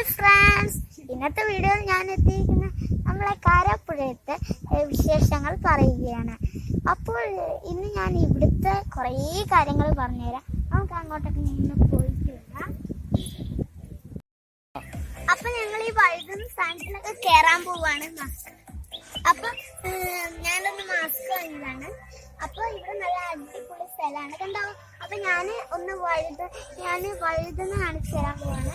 Hi friends, ഇന്നത്തെ വീഡിയോയിൽ ഞാൻ എത്തിയിരിക്കുന്ന നമ്മളെ കാരാപ്പുഴയത്തെ വിശേഷങ്ങൾ പറയുകയാണ്. അപ്പോൾ ഇന്ന് ഞാൻ ഇവിടുത്തെ കുറേ കാര്യങ്ങൾ പറഞ്ഞുതരാം. നമുക്ക് അങ്ങോട്ടൊക്കെ നിന്ന് പോയിട്ടില്ല. അപ്പൊ ഞങ്ങൾ ഈ വഴുതുന്ന സാധനത്തിനൊക്കെ കയറാൻ പോവാണ്. അപ്പൊ ഞാനൊന്ന് മാസ്ക് വാങ്ങിയതാണ്. അപ്പൊ ഇവിടെ നല്ല അടിപൊളി സ്ഥലമാണ്, കണ്ടോ. അപ്പൊ ഞാൻ വഴുതുന്ന കാണിച്ചു തരാൻ പോവാണ്.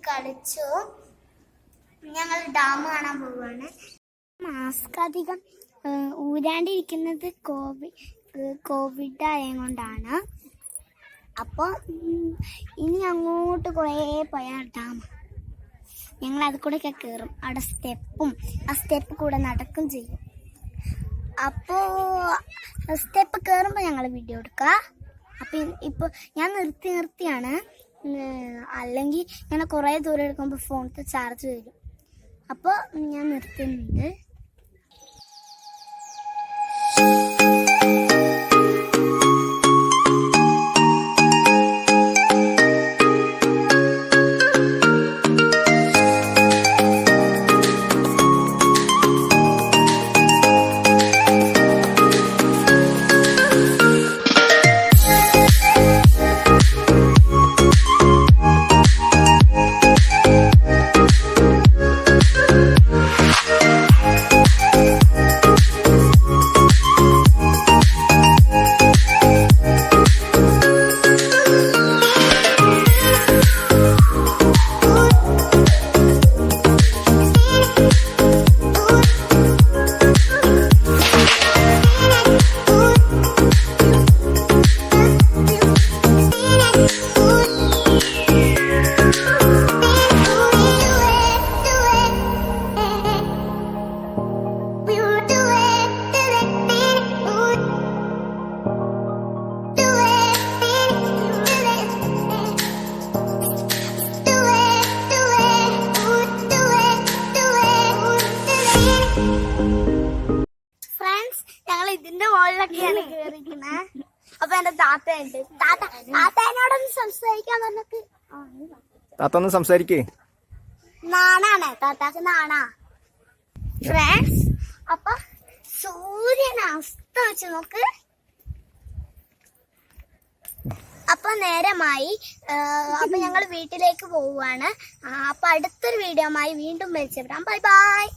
കളിച്ചു. ഞങ്ങൾ ഡാം കാണാൻ പോവുകയാണ്. മാസ്ക് അധികം ഊരാണ്ടിരിക്കുന്നത് കോവിഡ് ആയതുകൊണ്ടാണ്. അപ്പോൾ ഇനി അങ്ങോട്ട് കുറേ പോയാൽ ഡാം, ഞങ്ങൾ അത് കൂടെയൊക്കെ കയറും. അവിടെ ആ സ്റ്റെപ്പ് കൂടെ നടക്കും ചെയ്യും. അപ്പോൾ സ്റ്റെപ്പ് കയറുമ്പോൾ ഞങ്ങൾ വീഡിയോ എടുക്കുക. അപ്പം ഇപ്പോൾ ഞാൻ നിർത്തിയാണ്, അല്ലെങ്കിൽ ഞാൻ കുറേ ദൂരം എടുക്കുമ്പോൾ ഫോണിൽ ചാർജ് വരും. അപ്പോൾ ഞാൻ നിർത്തുന്നുണ്ട്. ഇതിന്റെ മുകളിലൊക്കെയാണ് കേറിയിരിക്കുന്നത്. അപ്പൊ എന്റെ താത്തയുണ്ട്. താത്തനോടൊന്ന് സംസാരിക്കാൻ പറഞ്ഞിട്ട് താത്ത ഒന്ന് സംസാരിക്കേ. നാണാണ് താത്താക്ക്, നാണാ. ഫ്രണ്ട്സ്, അപ്പൊ സൂര്യൻ അസ്തമിച്ച് നോക്ക്. അപ്പൊ നേരമായി. അപ്പൊ ഞങ്ങൾ വീട്ടിലേക്ക് പോവുകയാണ്. അപ്പൊ അടുത്തൊരു വീഡിയോമായി വീണ്ടും പരിചയപ്പെടാം. Bye bye.